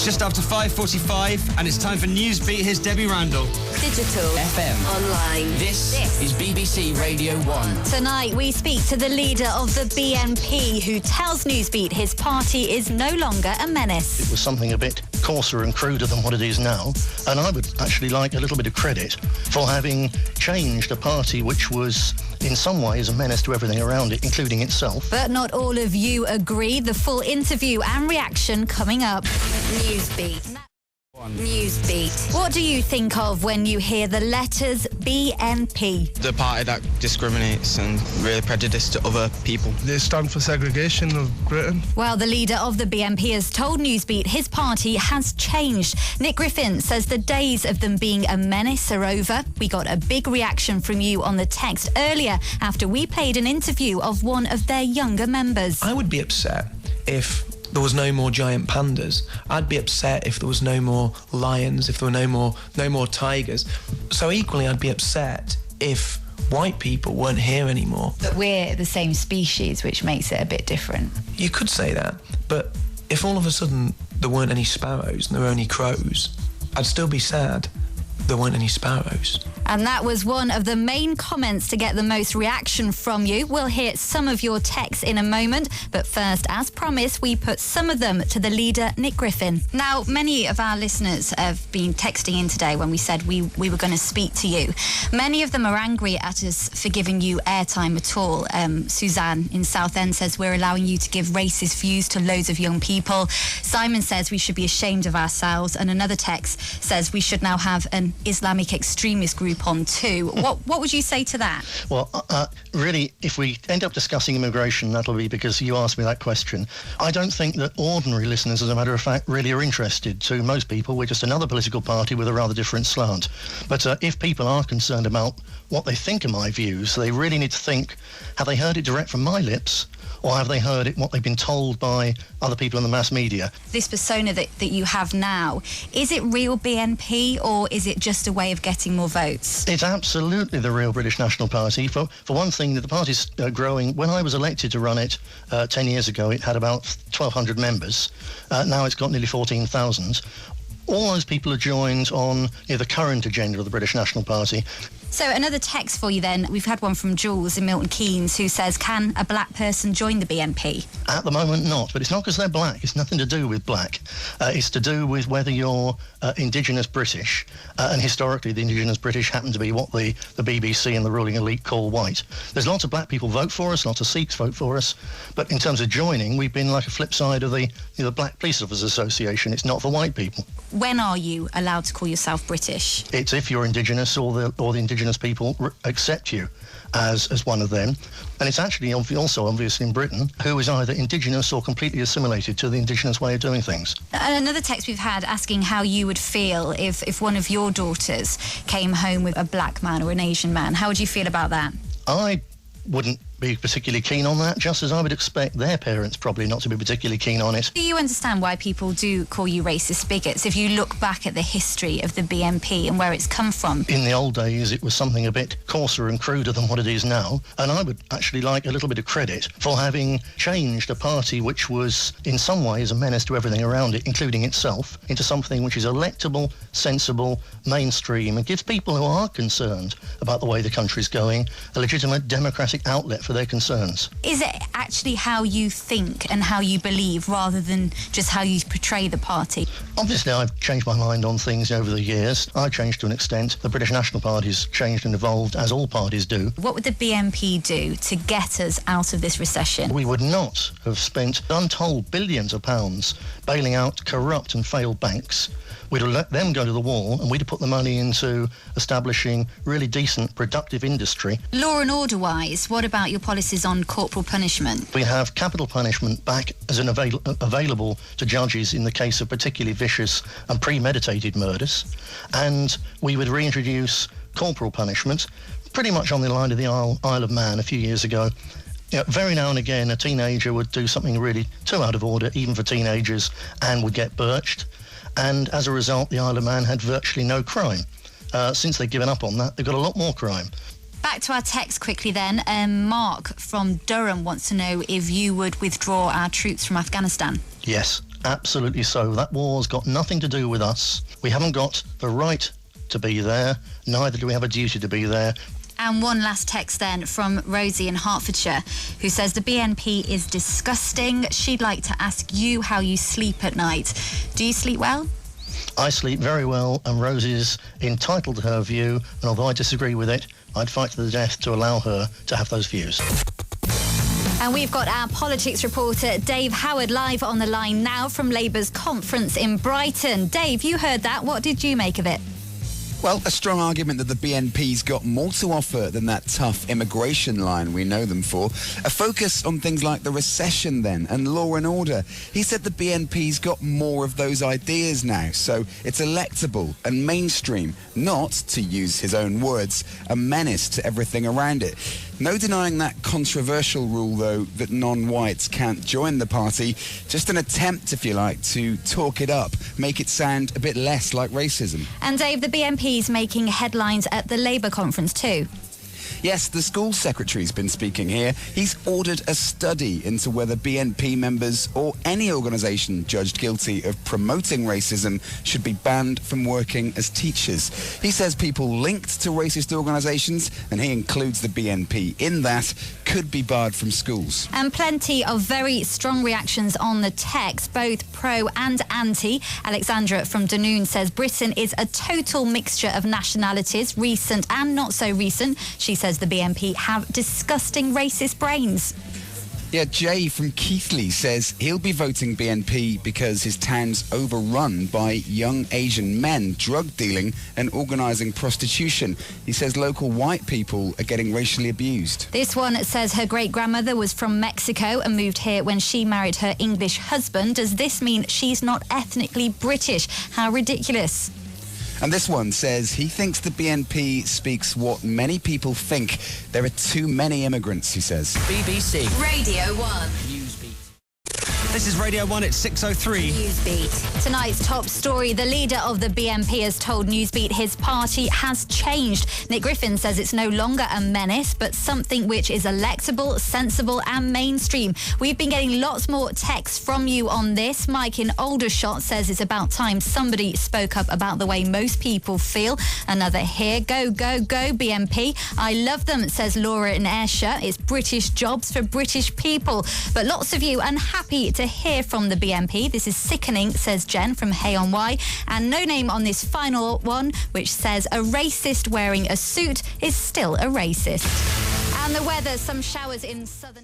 It's just after 5:45 and it's time for Newsbeat. Here's Debbie Randall. Digital. FM. Online. This is BBC Radio 1. Tonight we speak to the leader of the BNP who tells Newsbeat his party is no longer a menace. It was something a bit coarser and cruder than what it is now, and I would actually like a little bit of credit for having changed a party which was in some ways a menace to everything around it, including itself. But not all of you agree. The full interview and reaction coming up. Newsbeat. Newsbeat. What do you think of when you hear the letters BNP? The party that discriminates and really prejudiced to other people. They stand for segregation of Britain. Well, the leader of the BNP has told Newsbeat his party has changed. Nick Griffin says the days of them being a menace are over. We got a big reaction from you on the text earlier after we played an interview of one of their younger members. I would be upset if there was no more giant pandas. I'd be upset if there was no more lions, if there were no more tigers. So equally, I'd be upset if white people weren't here anymore. But we're the same species, which makes it a bit different. You could say that, but if all of a sudden there weren't any sparrows and there were only crows, I'd still be sad there weren't any sparrows. And that was one of the main comments to get the most reaction from you. We'll hear some of your texts in a moment, but first, as promised, we put some of them to the leader, Nick Griffin. Now, many of our listeners have been texting in today when we said we were going to speak to you. Many of them are angry at us for giving you airtime at all. Suzanne in Southend says we're allowing you to give racist views to loads of young people. Simon says we should be ashamed of ourselves. And another text says we should now have an Islamic extremist group on too. What would you say to that? Well, really, if we end up discussing immigration, that'll be because you asked me that question. I don't think that ordinary listeners, as a matter of fact, really are interested. To most people, we're just another political party with a rather different slant. But if people are concerned about what they think of my views, they really need to think, have they heard it direct from my lips, or have they heard it what they've been told by other people in the mass media? This persona that you have now, is it real BNP or is it just a way of getting more votes? It's absolutely the real British National Party. For one thing, the party's growing. When I was elected to run it 10 years ago, it had about 1,200 members. Now it's got nearly 14,000. All those people are joined on the current agenda of the British National Party. So another text for you then. We've had one from Jules in Milton Keynes who says, can a black person join the BNP? At the moment, not. But it's not because they're black. It's nothing to do with black. It's to do with whether you're indigenous British. And historically, the indigenous British happen to be what the BBC and the ruling elite call white. There's lots of black people vote for us, lots of Sikhs vote for us. But in terms of joining, we've been like a flip side of the Black Police Officers Association. It's not for white people. When are you allowed to call yourself British? It's if you're indigenous or the indigenous people accept you as one of them. And it's actually also obvious in Britain who is either indigenous or completely assimilated to the indigenous way of doing things. Another text we've had asking how you would feel if one of your daughters came home with a black man or an Asian man. How would you feel about that? I wouldn't be particularly keen on that, just as I would expect their parents probably not to be particularly keen on it. Do you understand why people do call you racist bigots if you look back at the history of the BNP and where it's come from? In the old days, it was something a bit coarser and cruder than what it is now, and I would actually like a little bit of credit for having changed a party which was in some ways a menace to everything around it, including itself, into something which is electable, sensible, mainstream, and gives people who are concerned about the way the country's going a legitimate democratic outlet for their concerns. Is it actually how you think and how you believe rather than just how you portray the party? Obviously, I've changed my mind on things over the years. I've changed to an extent. The British National Party's changed and evolved, as all parties do. What would the BNP do to get us out of this recession? We would not have spent untold billions of pounds bailing out corrupt and failed banks. We'd have let them go to the wall and we'd have put the money into establishing really decent, productive industry. Law and order-wise, what about your policies on corporal punishment? We have capital punishment back as available to judges in the case of particularly vicious and premeditated murders. And we would reintroduce corporal punishment, pretty much on the line of the Isle of Man a few years ago. Very now and again, a teenager would do something really too out of order, even for teenagers, and would get birched. And as a result, the Isle of Man had virtually no crime. Since they've given up on that, they've got a lot more crime. Back to our text quickly then. Mark from Durham wants to know if you would withdraw our troops from Afghanistan. Yes, Absolutely so. That war's got nothing to do with us. We haven't got the right to be there, neither do we have a duty to be there. And one last text then from Rosie in Hertfordshire, who says the BNP is disgusting. She'd like to ask you how you sleep at night. Do you sleep well? I sleep very well, and Rosie's entitled to her view, and although I disagree with it, I'd fight to the death to allow her to have those views. And we've got our politics reporter Dave Howard live on the line now from Labour's conference in Brighton. Dave, you heard that. What did you make of it? Well, a strong argument that the BNP's got more to offer than that tough immigration line we know them for. A focus on things like the recession then and law and order. He said the BNP's got more of those ideas now, so it's electable and mainstream, not, to use his own words, a menace to everything around it. No denying that controversial rule, though, that non-whites can't join the party. Just an attempt, if you like, to talk it up, make it sound a bit less like racism. And Dave, the BNP's making headlines at the Labour conference too. Yes, the school secretary's been speaking here. He's ordered a study into whether BNP members or any organisation judged guilty of promoting racism should be banned from working as teachers. He says people linked to racist organisations, and he includes the BNP in that, could be barred from schools. And plenty of very strong reactions on the text, both pro and anti. Alexandra from Dunoon says Britain is a total mixture of nationalities, recent and not so recent. She says the BNP have disgusting racist brains. Yeah, Jay from Keighley says he'll be voting BNP because his town's overrun by young Asian men drug dealing and organising prostitution. He says local white people are getting racially abused. This one says her great-grandmother was from Mexico and moved here when she married her English husband. Does this mean she's not ethnically British? How ridiculous. And this one says he thinks the BNP speaks what many people think. There are too many immigrants, he says. BBC Radio 1 Newsbeat. This is Radio 1 at 6:03. Newsbeat. Tonight's top story, the leader of the BNP has told Newsbeat his party has changed. Nick Griffin says it's no longer a menace, but something which is electable, sensible and mainstream. We've been getting lots more texts from you on this. Mike in Aldershot says it's about time somebody spoke up about the way most people feel. Another here, go, go, go, BNP. I love them, says Laura in Ayrshire. It's British jobs for British people. But lots of you unhappy to hear from the BNP. This is sickening, says Jen from Hay-on-Wye. And no name on this final one, which says a racist wearing a suit is still a racist. And the weather, some showers in southern...